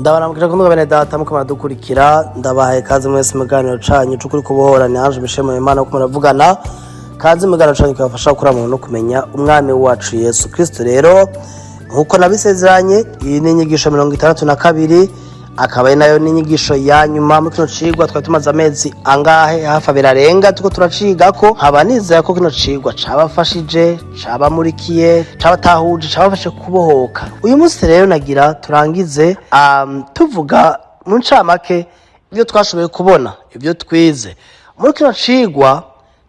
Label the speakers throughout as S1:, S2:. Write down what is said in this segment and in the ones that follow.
S1: ndabaramukira kumwe bene data muko maradukurikira ndabahaye kaze mwese muganiro canyu cukuri kubohora ni Ange Bishema Imana ko muravugana kaze muganiro canyu kabafasha gukura mu no kumenya umwami wacu Yesu Kristo. Rero nkuko nabisezeranye iyi ni inyigisho 62 akaba ari nayo n'inyigisho ya nyuma mu kino cigwa twari tumaze amezi angahe hafa birarenga tuko turaciga ko abanizera ko kino cigwa cabafashije cabamurikiye cabatahuje cabafashe kubohoka. Uyu munsi rero nagira turangize tuvuga mu ncamake ibyo twashoboye kubona ibyo twize muri kino cigwa.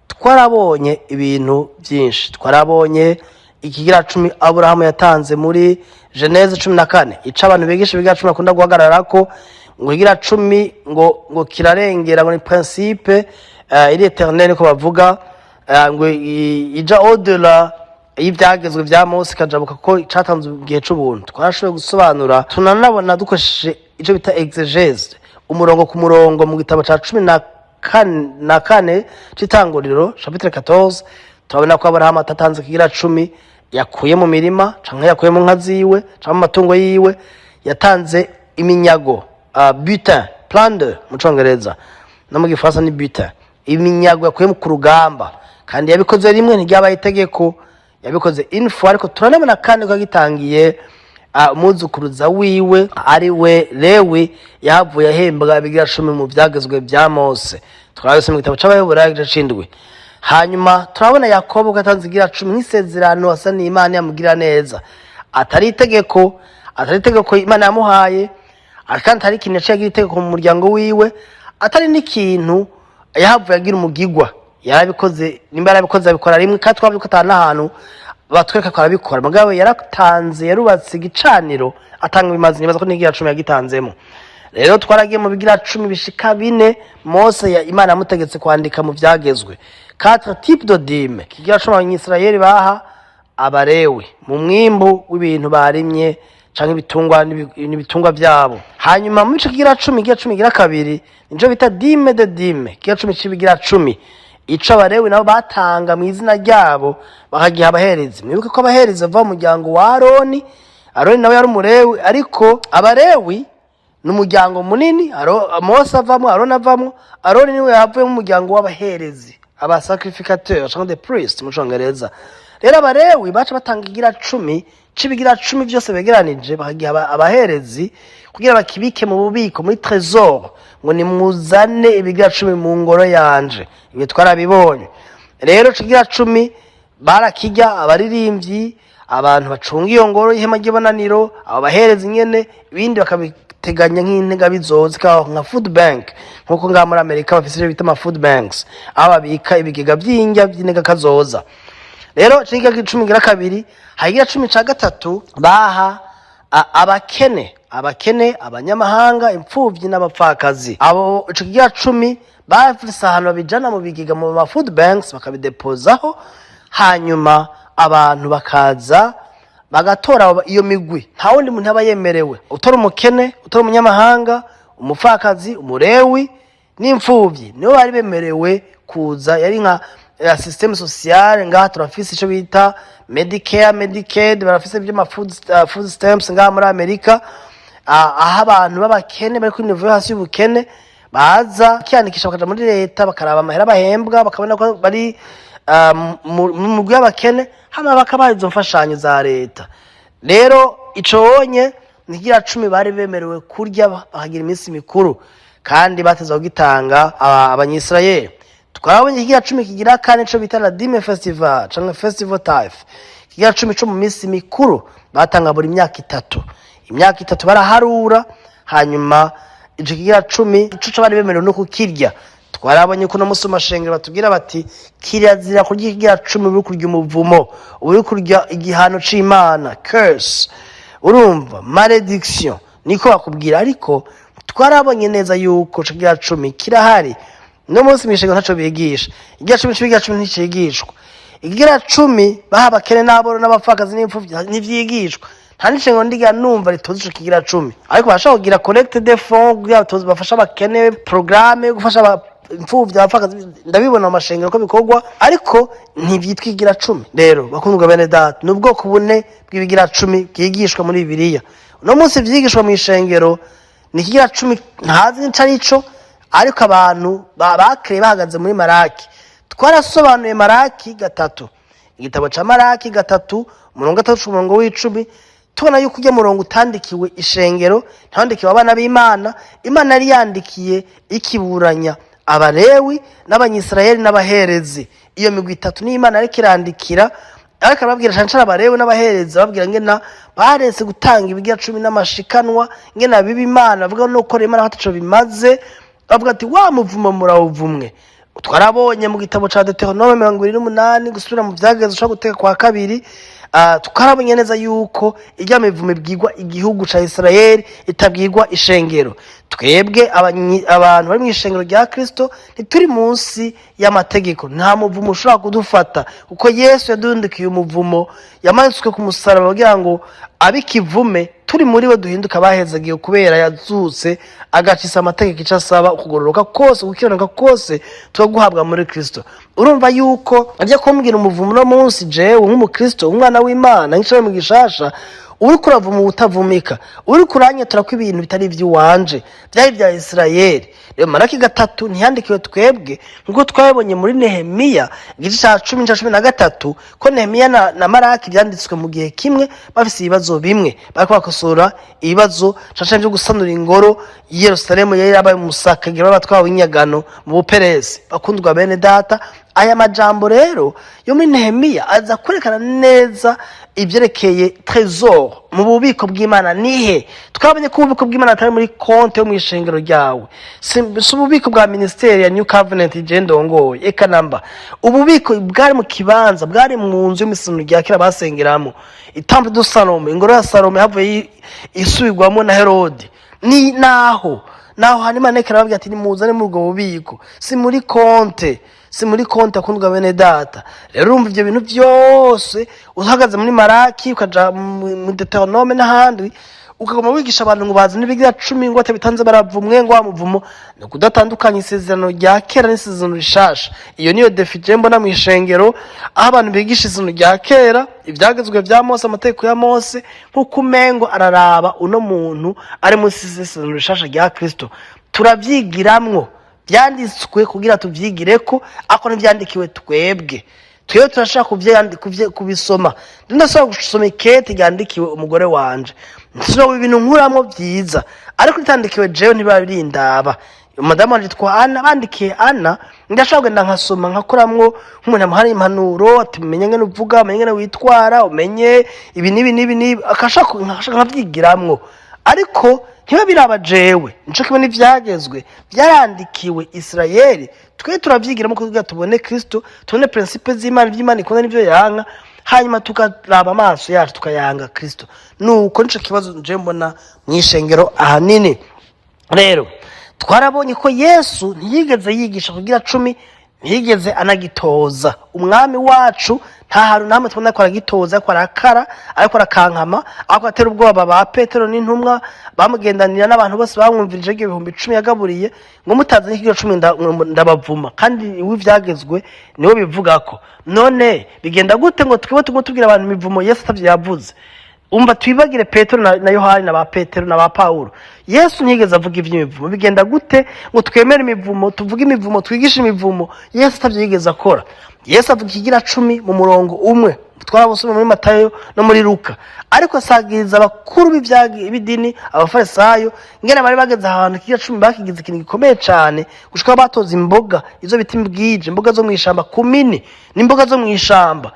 S1: Twarabonye ibintu byinshi, twarabonye ikigira 10 Abrahamu yatanze muri Geneze 14 ica abantu bigisha bigira 10 akunda guhagararako ngo igira 10 ngo kirarengera ngo ni principe iri éternel ko bavuga ngo ija au-delà y'ibyagezwe bya Mose kajabuka ko catanze igihe c'ubuntu. Twarashoboye gusobanura tunanabona dukoresheje ico bita exegese umurongo ku murongo mu gitabo ca 14 c'itanguriro chapitre 14 turabona ko Abrahamu atatanze kigira 10 yakuye mu mirima canke yakuye mu nka ziwe canke mu matungo yiwe, yatanze iminyago butin plunder mu Congereza no mu Gifaransa ni butin, iminyago yakuye mu kurugamba kandi yabikoze rimwe ntiryabaye itegeko, yabikoze info. Ariko turanabona kandi ko gitangiye umuzukuruza wiwe ari we Lewi yahavuye ahembwa bigira 10 mu byagezwe bya Mose. Twabise mu gitabo c'Abayobora c'indwi. Hanyuma turabona Yakobo gatanze igira 10 nk'isezerano asa n'Imana yamugira neza, atari itegeko Imana yamuhaye, kandi atari ikintu yaciye itegeko mu muryango wiwe, atari n'ikintu yahavuye agira umugigwa. Yarabikoze nimba yarabikoze abikora rimwe, kandi twabiko atanahantu batwereka ko arabikora. Mugabo yaratanze, yarubatse igicaniro atanga ibimazi, nibaza ko n'igira 10 yagitanzemo. Rero twaragiye mu bigira 10 bishika 4 Mose ya Imana yamutegetse kwandika mu byagezwe 4 types de dîmes kigira 10 abanyisirayeli baha abarewe mu mwimbu w'ibintu barimye canke ibitungwa byabo. Hanyuma mu kigira 10 gira kabiri nico bita dîme de dîme kigira 10 cibigira 10 ico abarewe nabo batanga mu izina ryabo bakagiha abaherezi. Mwibuke ko abaherezi bava mu muryango wa Aroni nawe yari umurewe, ariko abarewi n'umuryango munini. Mose avamo, Aroni avamo. Aroni niwe yavuye mu muryango w'abaherezi, aba sacrificateurs cyangwa the priest mu Congereza. Rero abarewi baca batanga igira 10 cibigira 10 byose begeranije bakagiha abaherezi kugira bakibike mu bubiko muri trésor, ngo nimuzane ibigira 10 mu ngoro yanje. Ibi twarabibonye. Rero cigira 10 barakijya abaririmbyi, abantu bacunga iyo ngoro y'ihema ry'ibonaniro, abaherezi nyene, ibindi bakabiteganya nk'intega bizoza nka food bank nkuko ngaha muri Amerika bafise bita ama food banks, aho babika ibigega by'injya by'intega kazoza. Rero cigira 10 gira kabiri hagira 10 ca gatatu baha abakene, abanyamahanga, impfuvyi n'abapfakazi. Abo cigira 10 bafise ahantu babijana mu bigega mu ma food banks bakabidepozaho, hanyuma abantu bakaza bagatora iyo migwi. Nta wundi muntu aba yemerewe, utora umukene, utora umunyamahanga, umupfakazi, umurewi n'imfuvyi nibo bari bemerewe kuza. Yari nka system social. Ngaha turafise ico bita Medicare, Medicaid, barafise by'ama food stamps ngaha muri Amerika. Aha abantu b'abakene bari ku niveau hasi y'ubukene baza kiyandikisha bakaja muri leta bakaraba amahera bahembwa, bakabona ko bari mu bw'abakene, hama bakabaha izo mfashanyo za leta. Rero icobonye nigira 10 bari bemerewe kurya bakagira iminsi mikuru, kandi bateza kugitanga abanyisirayeli. Twarabonye ikigira 10 kigira 4 cyo bita la dîme festival cyangwa festival type. Kigira 10 cyo mu minsi mikuru batanga buri imyaka 3. Imyaka 3 baraharura, hanyuma ico kigira 10 ico bari bemerewe no kukirya. Twarabonye ko no musoma shengero batubwira bati kirazira kurya ikigira 10 buri kurya umuvumo, uri kurya igihano c'Imana, curse, urumva malediction niko bakubwira. Ariko twarabonye neza yuko kigira 10 kirahari no munsi mishego ntaco bigisha. Ikigira 10 cibigira 10 nticigishwa. Ikigira 10 baha abakene n'aboro n'abapfakazi n'imfuvyi n'ivyigishwa. Nta nishengo ndiga numva ritozi ico kigira 10. Ariko bashaka kugira collecte de fonds kugira tozi bafasha abakene, programme gufasha imfuvyi abapfakazi, ndabibona mu mashengero ko bikorwa, ariko ntivyitwa ikigira 10. Rero bakundwa bene data, n'ubwoko bune bw'ibigira 10 bwigishwa muri Bibiliya. No munsi vyigishwa mu ishengero ni ikigira cumi ntazi n'ico arico, ariko abantu bakire bahagaze muri Maraki. Twarasobanuye Maraki gatatu, igitabo ca Maraki gatatu umurongo gatatu umurongo w'icumi, tubona yuko ujya murongo utandikiwe ishengero, ntandikiwe abana b'Imana. Imana yari yandikiye ikiburanya Abalewi n'Abanyisirayeli n'abaherezi. Iyo migwi itatu ni Imana ariko irandikira, ariko arababwira cancara Abalewi n'abaherezi, babwira ngena baretse gutanga ibigira 10 n'amashikanwa, ngena biba Imana bavuga no ko Imana hataco bimaze, bavuga ati wa muvumo murawuvumwe. Twarabonye mu gitabo ca Deuteronome 28 gusubira mu vyageze ushaka guteka kwa kabiri, tukarabonye neza yuko ijya mivumo ibwirwa igihugu ca Israeli itabwirwa ishengero. Twebwe abantu bari mu ishengero rya Kristo ntituri munsi y'amategeko, nta muvumo ushobora kudufata, kuko Yesu yadundikiye umuvumo, yamanitswe ku musaraba kugira ngo abikivume turi muri we duhinduka bahezagiye, kubera yazutse agacisa amategeko ico asaba, ukugororoka kose gukiranuka kose tuguhabwa muri Kristo. Urumva yuko ajya kumbwira umuvumo no munsi jewe nk'umukristo umwana w'Imana nkicaye mu gishasha, uri kuravuma ubutavumika, uri kuranyatura ko ibintu bitari ivy'uwanje byari bya Isirayeli. Rero Maraki gatatu ntiyandikiwe twebwe, nkuko twabonye muri Nehemiya igice ca 10:13 ko Nehemiya na Maraki byanditswe mu gihe kimwe, bafise ibibazo bimwe, bariko bakosora ibibazo caca byo gusanura ingoro Yerusalemu yari yabaye umusakagira w'abatwawe inyagano mu Buperesi. Bakundwa bene data, aya majambo rero yo muri Nehemiya aza kurekana neza ibyerekeye trésor mu bubiko bw'Imana. Nihe twabonye ko ububiko bw'Imana atari muri konte yo mu ishengero ryawe, si ububiko bwa ministeri ya New Covenant igendongoye, eka namba ububiko bwari mu kibanza, bwari mu nzu y'imisono rya kera basengeramo, Temple de Salome, ingoro ya Salome havuye isubirwamo na Herode. Ni naho hanima nekera babwira ati nimuzane mu ubwo bubiko, si muri konte, si muri konti akundwa bene data. Rero urumva ivyo bintu byose uhagaze muri Maraki ukaja mu Deuteronome n'ahandi, ukagoma wigisha abantu ngo bazane ibigira 10 ngo atabitanze baravumwe ngo wamuvumo, no kudatandukanya isezerano rya kera n'isezerano rishasha. Iyo niyo defije mbona mu ishengero, aho abantu bigisha isezerano rya kera, ivyagezwe vya Mose, amategeko ya Mose, nkuko umengo araraba uno muntu ari mu isezerano rishasha rya Kristo. Turavyigiramwo, byanditswe kugira tuvyigireko, ako nivyandikiwe twebwe turashaka kubisoma. Ndasaba gusoma ikete ryandikiwe umugore wanje, nsino ibintu nkuramwo byiza, ariko ritandikiwe jewe ntibabirindaba. Madamu wanje twa Ana, bandikiye Ana, ndashaka genda nkasoma nkakoramwo nk'umuntu amuhari impanuro, ati umenye ngene uvuga, umenye ngene witwara, umenye ibi nibi akashaka nkavyigiramwo, ariko ntibabiraba jewe. Nico kimwe n'ivyagezwe byarandikiwe Isirayeli, twe turavyigiramo kugira tubone Kristo, tubone principe z'Imana, ivy'Imana ikunda n'ivyo yanga, hanyuma tukaraba amaso yacu tukayanga Kristo. Nuko nico kibazo nje mbona mwishengero ahanini. Rero twarabonye ko Yesu ntiyigeze yigisha kugira 10, ntiyigeze anagitoza. Umwami wacu nta hantu namwe tubona ko aragitoza, ko arakara, ariko arakankama, ariko atera ubwoba ba Petero n'intumwa bamugendanira n'abantu bose bamwumvirije 10,000 yagaburiye, ngo mutaze n'ikigero 10 ndabavuma. Kandi w'ivyagezwe niwe bivugako. None bigenda gute ngo twibo tubwira abantu imivumo Yesu atavye yavuze? Umva twibagire Petero na Yohani na ba Petero na ba Paulo. Yesu ntiyigeze avuga ivy'imivumo. Bigenda gute ngo twemere imivumo, tuvuge imivumo, twigishe imivumo Yesu atavye yigeze akora? Yesu avuga ikigira 10 mu murongo umwe, twarabusoma muri Matayo no muri Luka, ariko asagiriza abakuru b'idini, abafarisayo, ngene bari bageze ahantu ikigira 10 bakigize ikintu gikomeye cyane, gushika batoza imboga izo biti mbwije, imboga zo mwishamba kumini n'imboga zo mwishamba.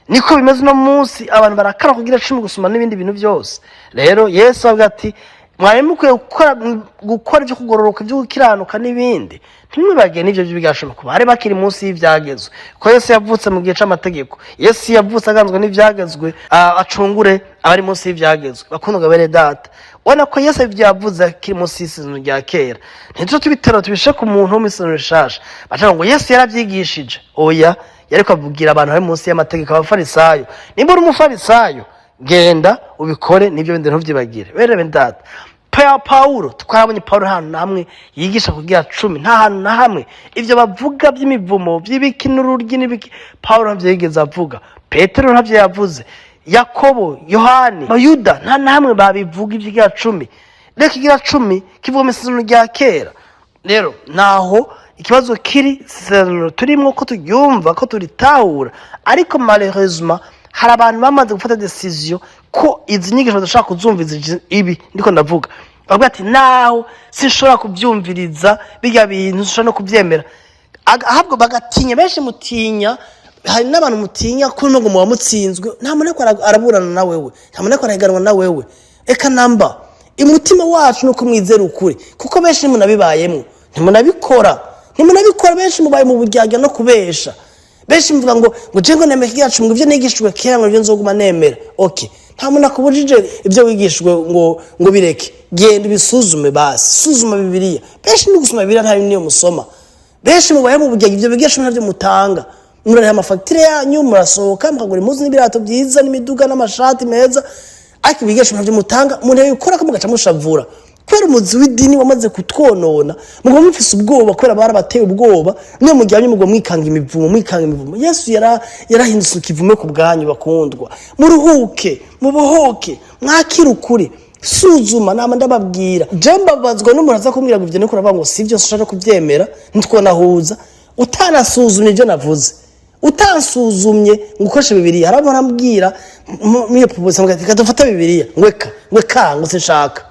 S1: Niko bimeze no munsi, abantu barakara kugira 10 gusuma n'ibindi bintu byose. Rero Yesu avuga ati mwari mukwiye gukora ibyo kugororoka, ibyo gukiranuka n'ibindi, ntimwibagire n'ivyo by'ibigashobora kuba. Bari bakiri munsi y'ivyagezwe, ko Yesu yavutse mu gihe c'amategeko. Yesu yavutse aganzwe n'ivyagezwe, acungure abari munsi y'ivyagezwe. Bakundwa bene data, ubona ko Yesu ivyo yavuze akiri munsi y'isezerano rya kera. Ntituzo tubitera tubishe ku muntu wo mw'isezerano rishasha, bacaga ngo Yesu yaravyigishije. Oya, yariko avugira abantu bari munsi y'amategeko, abafarisayo. Nimba uri umufarisayo, genda ubikore, nivyo bindi ntuvyibagire. Bene data, Paulo, twarabonye Paulo hano namwe yigisha kugira 10, nta hantu na hamwe ivyo bavuga by'imivumo by'ibiki n'ururyi n'ibiki Paulo ntavyigeze avuga. Petero ntavyo yavuze, Yakobo, Yohani, Yuda nta na hamwe babivuga ivy'igira 10. reka ikigira 10 kivuga mu isezerano rya kera. Rero naho ikibazo kiri isezerano turimo ko turyumva ko turitahura, ariko malheureusement hari abantu bamaze gufata decision ko izi nyigisho badashaka kuzumviza ibi ndiko ndavuga. Bavuga ati naho sinshobora kubyumviriza bijya bintu sinshobora no kubyemera. Ahabwo bagatinya, benshi mutinya, hari n'abantu mutinya ko ngo muba mutsinzwe, nta muntu ko araburana na wewe, nta muntu ko arahiganwa na wewe. Eka namba imutima wacu no kumwizera ukuri, kuko benshi munabibayemo ntimunabikora benshi mubaye mu buryarya no kubesha. Benshi mvuga ngo jengo nemeye kigacu ngo ivyo nigishwe kera ngo ivyo nzoguma nemera. Okay, nta muntu akubujije ivyo wigishwe ngo bireke, genda bisuzume basi, suzuma Bibiliya. Benshi ni gusoma Bibiliya nta niyo musoma. Benshi mubaye mu buryarya ivyo bigishwe ntavyo mutanga, murariha amafagitire yanyu, murasohoka mukagura impuzu n'ibirato byiza n'imiduga n'amashati meza, ariko bigishwe ntavyo mutanga, umuntu yikora ko mugaca mushavura. Kwera umuzi w'idini wamaze kutwonona, mugo mufise ubwoba kwera barabateye ubwoba, niyo mujyanye mugo mwikanga imivumo. Yesu yarahindutse ikivume ku bwanyu bakundwa. Muruhuke, mubohoke, mwakira ukuri, suzuma nama ndababwira. Jemba bazwa n'umuntu aza kumbwira ngo ivyo niko ngo sivyo nshaka kuvyemera, ntitwonahuza. Utanasuzumye ivyo navuze, utansuzumye ngukoshe Bibiliya, arabona ambwira mwiye proposition ngo dufata Bibiliya, ngweka ngo sinshaka.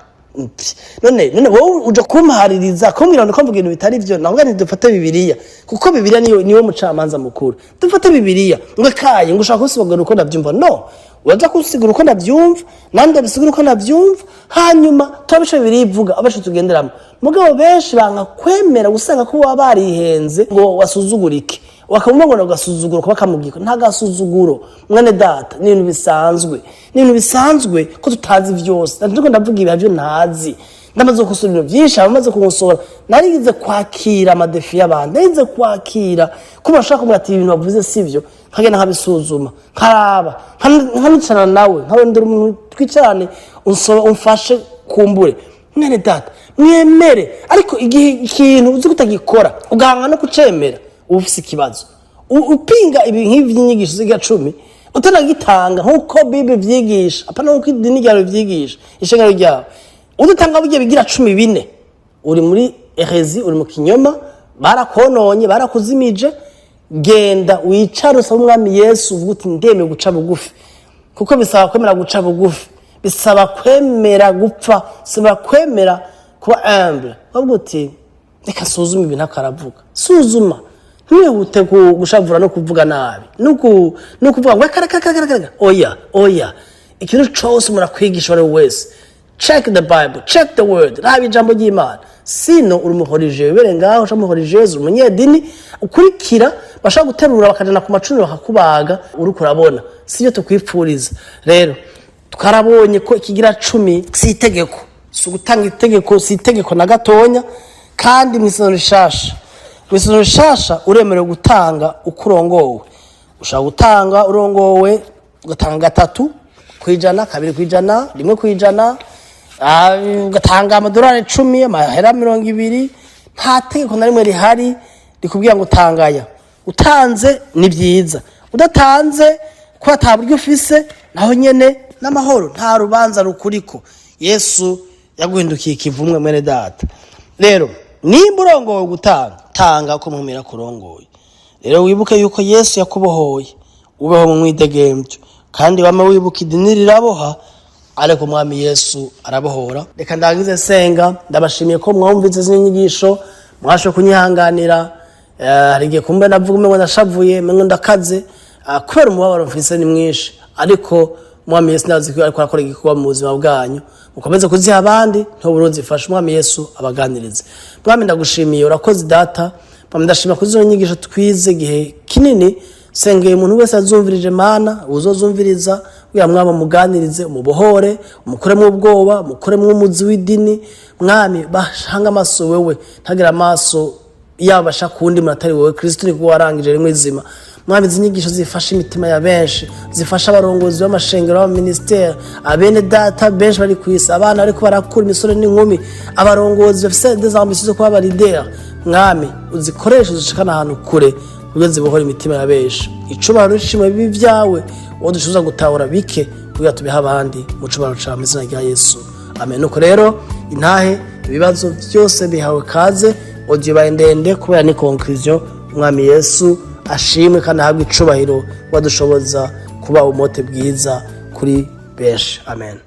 S1: None wowe uja kumhaririza kumbwira ngo mvuga ibintu bitari byo, navuga nti dufate Bibiliya, kuko Bibiliya niyo mucamanza mukuru. Dufate Bibiliya ngwekaye ngo ushaka kusigura uko ndavyumva. No, waza kusigura uko ndavyumva, nande bisigura uko ndavyumva, hanyuma twabisha Bibiliya ivuga abasho tugenderamo. Mugabo benshi banga kwemera gusanga ko wabarihenze ngo wasuzugurike, wakamubona ngo gasuzuguro ko bakamugiko. Nta gasuzuguro mwene data, ni ibintu bisanzwe ko tutazi vyose. Ndiko ndavuga ibyo ntazi, ndamaze kusubira byinshi, abamaze kumusora. Narigize kwakira amadefi y'abantu, narigize kwakira ko bashaka kumwe ati ibintu bavuze sivyo, nkagenda nkabisuzuma, nkaraba, nkanicara nawe, nkarondera umuntu twicarane umfashe kumbure. Mwene data, mwemere, ariko igihe ikintu uzi kutagikora ugahanga no kucemera, ufise ikibazo. Upinga ibi nk'ivyigisho ziga 10 utanagitanga nkuko Bible vyigisha, apana nkuko idini ryaro vyigisha, ishengero ryawe udutanga bugiye bigira 14, uri muri herezi, uri mu kinyoma, barakononye, barakuzimije. Genda wicare usaba umwami Yesu uvuga uti ndeme guca bugufi, kuko bisaba kwemera guca bugufi, bisaba kwemera gupfa, bisaba kwemera kuba humble. Bavuga uti reka suzuma ibintu akaravuga, suzuma, ntihute gushavura no kuvuga nabi, no kuvuga ngo karakaraka. Oya, ikintu cyose murakwigisha wari wese, check the Bible, check the word, rabi ijambo ry'Imana. Sino uri muhorije bere ngaho shamuhorije Yesu umunyedini ukurikira bashaka guterura bakajana ku macuni bakakubaga, uri kurabona sivyo tukwipfuriza. Rero twarabonye ko ikigira 10 si itegeko, si gutanga itegeko, si itegeko na gatonya. Kandi mwisano rishasha uremerewe gutanga ukurongowe. Ushaka gutanga urongowe ugatanga 3 kwijana, 2 kwijana, 1 kwijana, ugatanga amadolari 10, amahera 20. Nta tegeko na rimwe rihari rikubwira ngo utangaya. Utanze ni byiza, udatanze ko ataburyo ufise naho nyene n'amahoro, nta rubanza rukuriko. Yesu yaguhindukiye ikivumwe mwene data. Rero nimba urongowe gutanga ko muhumira kurongoye. Rero wibuke yuko Yesu yakubohoye, ubeho mu mwidegemvyo, kandi wame wibuka idini riraboha, ariko mwami Yesu arabohora. Reka ndangize senga, ndabashimiye ko mwumvise izi nyigisho, mwasho kunyihanganira. Harigiye kumbe navuga ngo ndashavuye, mengo ndakaze, kubera umubabaro mfise ni mwinshi, ariko mwami Yesu nazi ko ariko akora igikuba mu buzima bwanyu, mukomeze kuziha abandi ntoburuzi fasha. Mwami Yesu abaganirize. Mwami ndagushimiye, urakoze data. Mwami ndashima kuzizo nyigisho twize gihe kinini. Sengeye umuntu wese azumvirije Mana, uzozumviriza uya mwaba muganirize, umubohore, umukuremo ubwoba, umukuremo umuzi w'idini. Mwami bashanga amaso wewe, ntagira amaso yabasha kundi muratari wewe. Kristo ni kuba warangije rimwe izima. Mwami izi nyigisho zifasha imitima ya benshi, zifasha abarongozi b'amashengero b'aministeri, abene data benshi bari kwisa, abana ariko barakura, imisore n'inkumi, abarongozi bafise des ambitions zo kuba leader. Mwami uzikoresha uzishikana ahantu kure kugira zibohora imitima ya benshi. Icubaro rishimwe bibi byawe wodushuza gutahura bike kugira tubiha abandi mu cubaro ca izina rya Yesu. Amen. Nuko rero intahe ibibazo byose bihawe kaze. Audio baye ndende kubera ni conclusion. Umwami Yesu ashimwe kandi ahabwe icubahiro wadushoboza kuba umote bwiza kuri benshi. Amen.